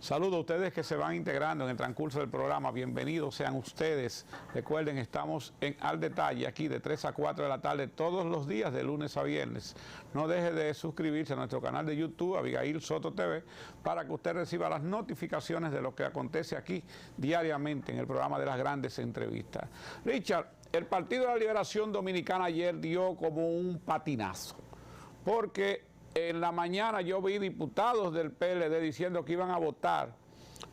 Saludos a ustedes que se van integrando en el transcurso del programa. Bienvenidos sean ustedes. Recuerden, estamos en Al Detalle, aquí de 3 a 4 de la tarde, todos los días, de lunes a viernes. No deje de suscribirse a nuestro canal de YouTube, Abigail Soto TV, para que usted reciba las notificaciones de lo que acontece aquí diariamente en el programa de las grandes entrevistas. Richard, el Partido de la Liberación Dominicana ayer dio como un patinazo, porque en la mañana yo vi diputados del PLD diciendo que iban a votar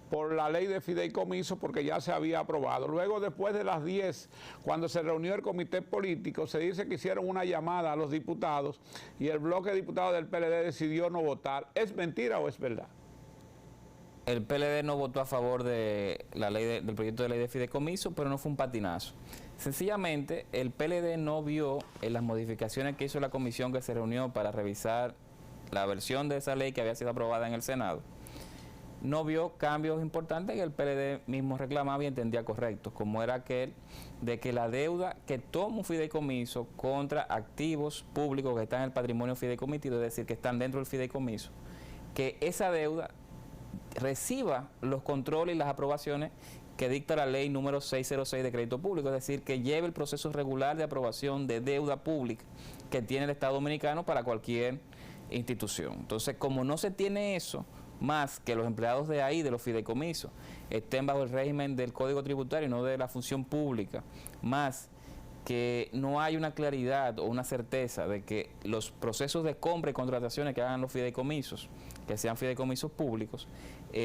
por la ley de fideicomiso porque ya se había aprobado. Luego, después de las 10, cuando se reunió el comité político, se dice que hicieron una llamada a los diputados y el bloque de diputados del PLD decidió no votar. ¿Es mentira o es verdad? El PLD no votó a favor de la ley del proyecto de ley de fideicomiso, pero no fue un patinazo. Sencillamente, el PLD no vio en las modificaciones que hizo la comisión que se reunió para revisar la versión de esa ley que había sido aprobada en el Senado, no vio cambios importantes que el PLD mismo reclamaba y entendía correctos, como era aquel de que la deuda que toma un fideicomiso contra activos públicos que están en el patrimonio fideicomitido, es decir, que están dentro del fideicomiso, que esa deuda reciba los controles y las aprobaciones que dicta la ley número 606 de crédito público, es decir, que lleve el proceso regular de aprobación de deuda pública que tiene el Estado Dominicano para cualquier institución. Entonces, como no se tiene eso, más que los empleados de ahí, de los fideicomisos, estén bajo el régimen del Código Tributario y no de la función pública, más que no hay una claridad o una certeza de que los procesos de compra y contrataciones que hagan los fideicomisos, que sean fideicomisos públicos,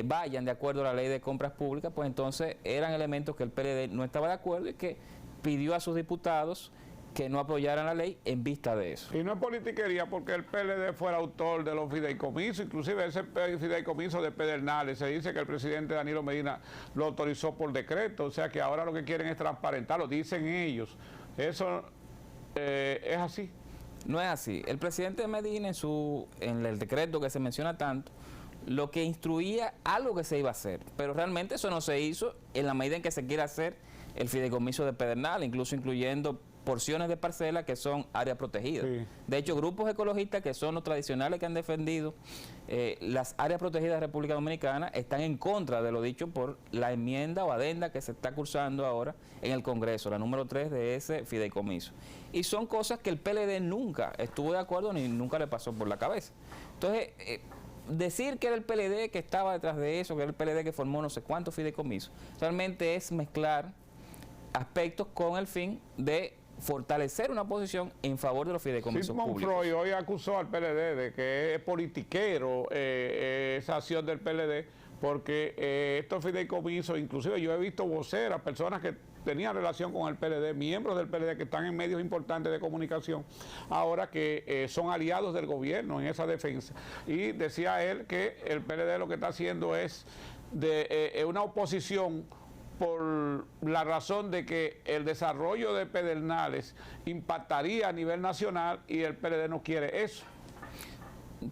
vayan de acuerdo a la ley de compras públicas, pues entonces eran elementos que el PLD no estaba de acuerdo y que pidió a sus diputados que no apoyaran la ley en vista de eso. Y no es politiquería porque el PLD fue el autor de los fideicomisos, inclusive ese fideicomiso de Pedernales, se dice que el presidente Danilo Medina lo autorizó por decreto, o sea que ahora lo que quieren es transparentarlo, dicen ellos. ¿Eso es así? No es así. El presidente Medina en el decreto que se menciona tanto, lo que instruía algo que se iba a hacer, pero realmente eso no se hizo en la medida en que se quiere hacer el fideicomiso de Pedernales, incluso incluyendo porciones de parcelas que son áreas protegidas. Sí. De hecho, grupos ecologistas que son los tradicionales que han defendido las áreas protegidas de República Dominicana están en contra de lo dicho por la enmienda o adenda que se está cursando ahora en el Congreso, la número 3 de ese fideicomiso. Y son cosas que el PLD nunca estuvo de acuerdo ni nunca le pasó por la cabeza. Entonces, decir que era el PLD que estaba detrás de eso, que era el PLD que formó no sé cuántos fideicomisos, realmente es mezclar aspectos con el fin de fortalecer una posición en favor de los fideicomisos públicos. Freud hoy acusó al PLD de que es politiquero esa acción del PLD, porque estos fideicomisos, inclusive yo he visto voceras, personas que tenían relación con el PLD, miembros del PLD que están en medios importantes de comunicación, ahora que son aliados del gobierno en esa defensa. Y decía él que el PLD lo que está haciendo es de una oposición por la razón de que el desarrollo de Pedernales impactaría a nivel nacional y el PLD no quiere eso.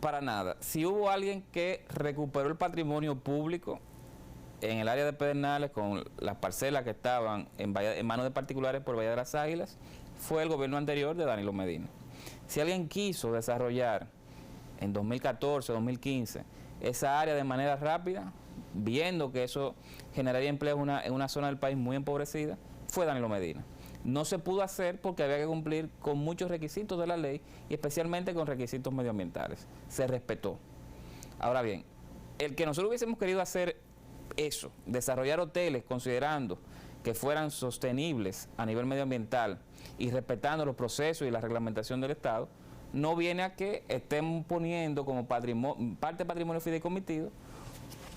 Para nada. Si hubo alguien que recuperó el patrimonio público en el área de Pedernales con las parcelas que estaban en manos de particulares por Bahía de las Águilas, fue el gobierno anterior de Danilo Medina. Si alguien quiso desarrollar en 2014, 2015, esa área de manera rápida, viendo que eso generaría empleo en una zona del país muy empobrecida, fue Danilo Medina. No se pudo hacer porque había que cumplir con muchos requisitos de la ley y especialmente con requisitos medioambientales. Se respetó. Ahora bien, el que nosotros hubiésemos querido hacer eso, desarrollar hoteles considerando que fueran sostenibles a nivel medioambiental y respetando los procesos y la reglamentación del Estado, no viene a que estén poniendo como parte de patrimonio fideicomitido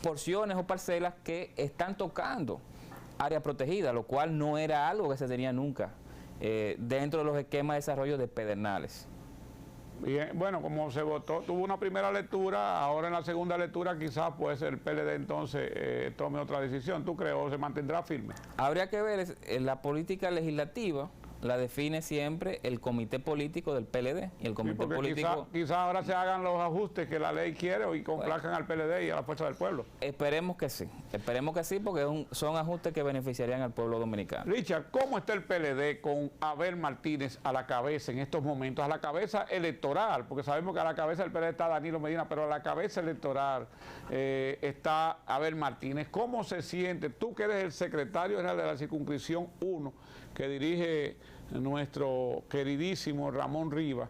porciones o parcelas que están tocando área protegida, lo cual no era algo que se tenía nunca dentro de los esquemas de desarrollo de Pedernales. Bien, bueno, como se votó, tuvo una primera lectura, ahora en la segunda lectura quizás pues el PLD entonces tome otra decisión. ¿Tú crees o se mantendrá firme? Habría que ver en la política legislativa la define siempre el comité político del PLD. Y el comité político... Quizás ahora se hagan los ajustes que la ley quiere y complazcan al PLD y a la Fuerza del Pueblo. Esperemos que sí, porque son ajustes que beneficiarían al pueblo dominicano. Richard, ¿cómo está el PLD con Abel Martínez a la cabeza en estos momentos? A la cabeza electoral, porque sabemos que a la cabeza del PLD está Danilo Medina, pero a la cabeza electoral está Abel Martínez. ¿Cómo se siente? Tú que eres el secretario general de la circunscripción 1, que dirige nuestro queridísimo Ramón Rivas,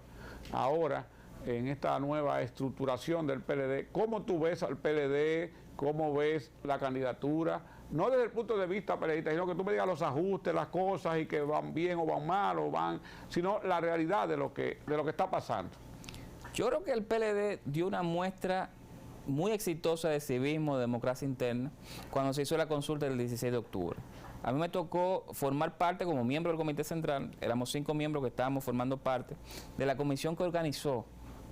ahora en esta nueva estructuración del PLD, ¿cómo tú ves al PLD? ¿Cómo ves la candidatura? No desde el punto de vista PLDista, sino que tú me digas los ajustes, las cosas y que van bien o van mal o van, sino la realidad de lo que está pasando. Yo creo que el PLD dio una muestra muy exitosa de civismo, de democracia interna, cuando se hizo la consulta del 16 de octubre. A mí me tocó formar parte como miembro del Comité Central, éramos 5 miembros que estábamos formando parte de la comisión que organizó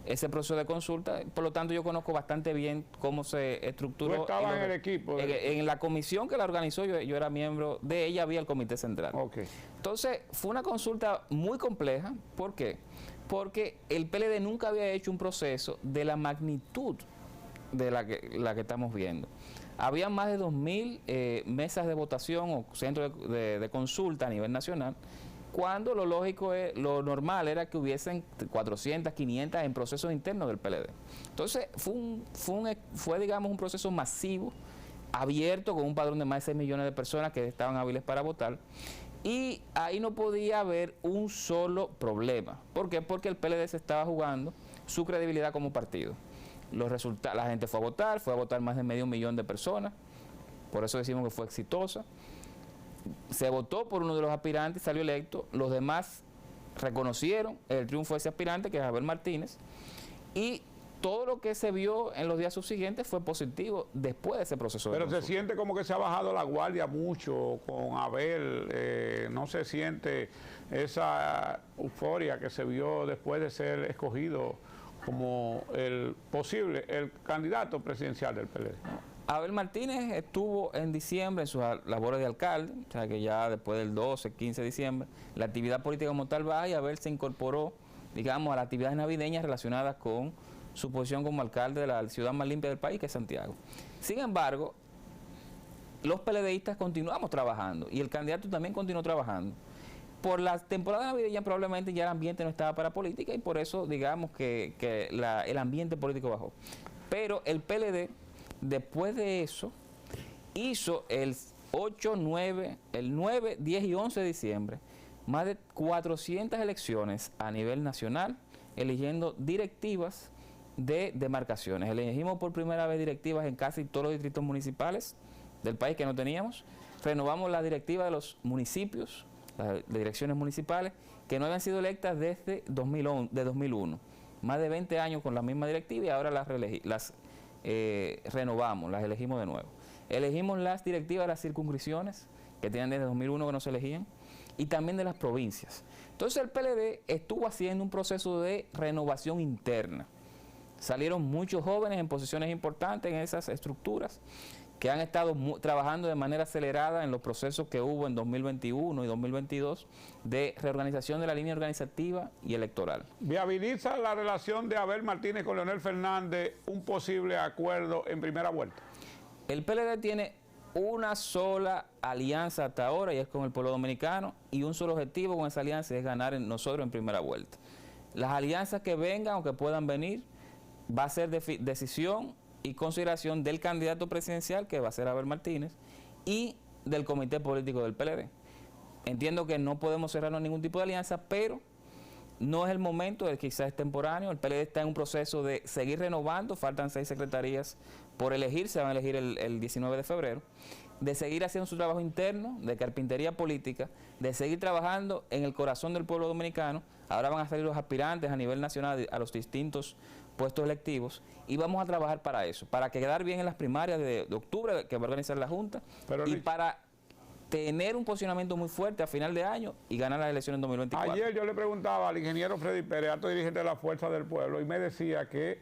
ese proceso de consulta, por lo tanto yo conozco bastante bien cómo se estructuró. ¿Tú estabas en el equipo? En la comisión que la organizó, yo era miembro de ella, había el Comité Central. Okay. Entonces, fue una consulta muy compleja. ¿Por qué? Porque el PLD nunca había hecho un proceso de la magnitud de la que estamos viendo. Había más de 2.000 mesas de votación o centros de consulta a nivel nacional, cuando lo lógico, lo normal era que hubiesen 400, 500 en procesos internos del PLD. Entonces, fue digamos, un proceso masivo, abierto, con un padrón de más de 6 millones de personas que estaban hábiles para votar. Y ahí no podía haber un solo problema. ¿Por qué? Porque el PLD se estaba jugando su credibilidad como partido. La gente fue a votar más de medio millón de personas, por eso decimos que fue exitosa. Se votó por uno de los aspirantes, salió electo, los demás reconocieron el triunfo de ese aspirante, que es Abel Martínez, y todo lo que se vio en los días subsiguientes fue positivo después de ese proceso. Pero se siente como que se ha bajado la guardia mucho con Abel, no se siente esa euforia que se vio después de ser escogido como el candidato presidencial del PLD. Abel Martínez estuvo en diciembre en sus labores de alcalde, o sea que ya después del 12, 15 de diciembre, la actividad política como tal baja y Abel se incorporó, digamos, a las actividades navideñas relacionadas con su posición como alcalde de la ciudad más limpia del país, que es Santiago. Sin embargo, los PLDistas continuamos trabajando y el candidato también continuó trabajando. Por la temporada navideña probablemente ya el ambiente no estaba para política y por eso digamos que el ambiente político bajó. Pero el PLD, después de eso, hizo el 9, 10 y 11 de diciembre más de 400 elecciones a nivel nacional, eligiendo directivas de demarcaciones. Elegimos por primera vez directivas en casi todos los distritos municipales del país que no teníamos. Renovamos la directiva de los municipios, las direcciones municipales, que no habían sido electas desde 2001. Más de 20 años con la misma directiva y ahora las renovamos, las elegimos de nuevo. Elegimos las directivas de las circunscripciones, que tenían desde 2001 que no se elegían, y también de las provincias. Entonces el PLD estuvo haciendo un proceso de renovación interna. Salieron muchos jóvenes en posiciones importantes en esas estructuras, que han estado trabajando de manera acelerada en los procesos que hubo en 2021 y 2022 de reorganización de la línea organizativa y electoral. ¿Viabiliza la relación de Abel Martínez con Leonel Fernández un posible acuerdo en primera vuelta? El PLD tiene una sola alianza hasta ahora y es con el pueblo dominicano, y un solo objetivo con esa alianza es ganar nosotros en primera vuelta. Las alianzas que vengan o que puedan venir va a ser decisión y consideración del candidato presidencial, que va a ser Abel Martínez, y del comité político del PLD. Entiendo que no podemos cerrarnos ningún tipo de alianza, pero no es el momento, quizás es temporáneo. El PLD está en un proceso de seguir renovando, faltan 6 secretarías por elegir, se van a elegir el 19 de febrero, de seguir haciendo su trabajo interno, de carpintería política, de seguir trabajando en el corazón del pueblo dominicano. Ahora van a salir los aspirantes a nivel nacional a los distintos puestos electivos y vamos a trabajar para eso, para quedar bien en las primarias de octubre que va a organizar la Junta y para tener un posicionamiento muy fuerte a final de año y ganar las elecciones en 2024. Ayer yo le preguntaba al ingeniero Freddy Pérez, alto dirigente de la Fuerza del Pueblo, y me decía que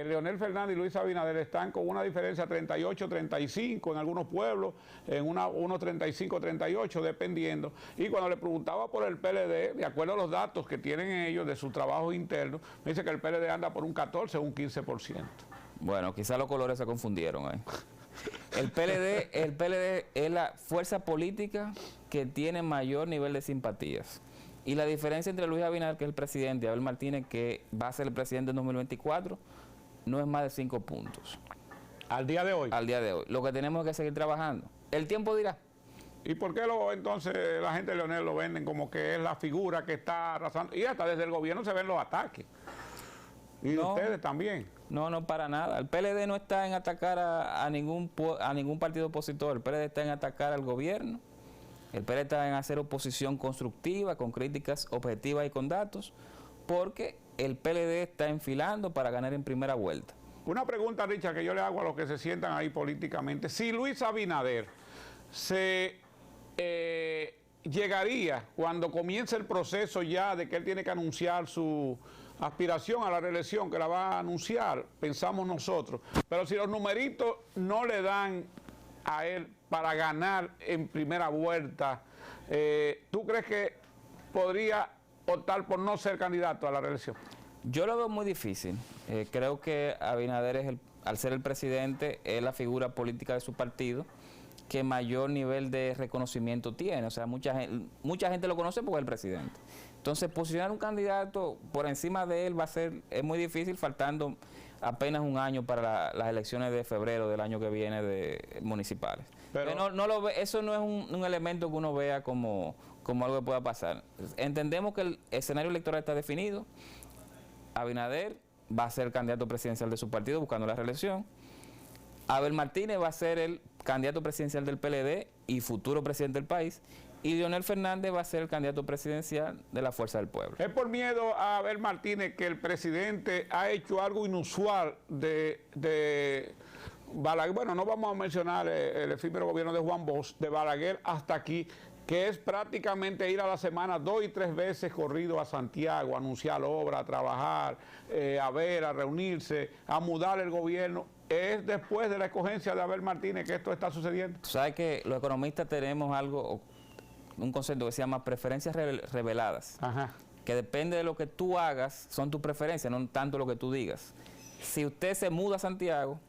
Leonel Fernández y Luis Abinader están con una diferencia 38-35 en algunos pueblos, en unos 35-38 dependiendo. Y cuando le preguntaba por el PLD, de acuerdo a los datos que tienen ellos de sus trabajos internos, me dice que el PLD anda por un 14 o un 15%. Bueno, quizás los colores se confundieron ahí. El PLD es la fuerza política que tiene mayor nivel de simpatías. Y la diferencia entre Luis Abinader, que es el presidente, y Abel Martínez, que va a ser el presidente en 2024, no es más de 5 puntos. ¿Al día de hoy? Al día de hoy. Lo que tenemos es que seguir trabajando. El tiempo dirá. ¿Y por qué entonces la gente de Leonel lo venden como que es la figura que está arrasando? Y hasta desde el gobierno se ven los ataques. Y no, ustedes también. No, para nada. El PLD no está en atacar a ningún partido opositor. El PLD está en atacar al gobierno. El PLD está en hacer oposición constructiva, con críticas objetivas y con datos, porque el PLD está enfilando para ganar en primera vuelta. Una pregunta, Richard, que yo le hago a los que se sientan ahí políticamente. Si Luis Abinader llegaría cuando comience el proceso ya de que él tiene que anunciar su aspiración a la reelección, que la va a anunciar, pensamos nosotros, pero si los numeritos no le dan a él para ganar en primera vuelta, ¿tú crees que podría optar por no ser candidato a la reelección? Yo lo veo muy difícil. Creo que Abinader, al ser el presidente, es la figura política de su partido que mayor nivel de reconocimiento tiene. O sea, mucha gente lo conoce porque es el presidente. Entonces, posicionar un candidato por encima de él es muy difícil, faltando apenas un año para las elecciones de febrero del año que viene de municipales. Pero eso no es un elemento que uno vea como algo que pueda pasar. Entendemos que el escenario electoral está definido. Abinader va a ser el candidato presidencial de su partido buscando la reelección. Abel Martínez va a ser el candidato presidencial del PLD y futuro presidente del país. Y Leonel Fernández va a ser el candidato presidencial de la Fuerza del Pueblo. ¿Es por miedo a Abel Martínez que el presidente ha hecho algo inusual de Balaguer? Bueno, no vamos a mencionar el efímero gobierno de Juan Bosch, de Balaguer hasta aquí, que es prácticamente ir a la semana 2 y 3 veces corrido a Santiago, a anunciar obras, a trabajar, a ver, a reunirse, a mudar el gobierno. ¿Es después de la escogencia de Abel Martínez que esto está sucediendo? Sabes que los economistas tenemos un concepto que se llama preferencias reveladas. Ajá. Que depende de lo que tú hagas, son tus preferencias, no tanto lo que tú digas. Si usted se muda a Santiago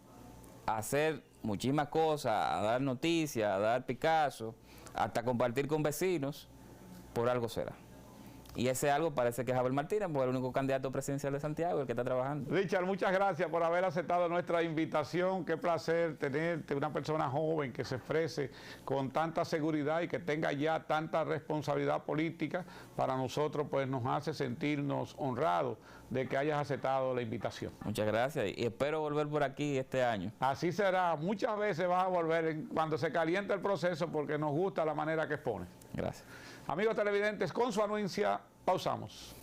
a hacer muchísimas cosas, a dar noticias, a dar Picasso, hasta compartir con vecinos, por algo será. Y ese algo parece que es Abel Martínez, porque es el único candidato presidencial de Santiago, el que está trabajando. Richard, muchas gracias por haber aceptado nuestra invitación. Qué placer tenerte, una persona joven que se exprese con tanta seguridad y que tenga ya tanta responsabilidad política. Para nosotros, pues, nos hace sentirnos honrados de que hayas aceptado la invitación. Muchas gracias y espero volver por aquí este año. Así será. Muchas veces vas a volver cuando se calienta el proceso porque nos gusta la manera que expone. Gracias. Amigos televidentes, con su anuencia, pausamos.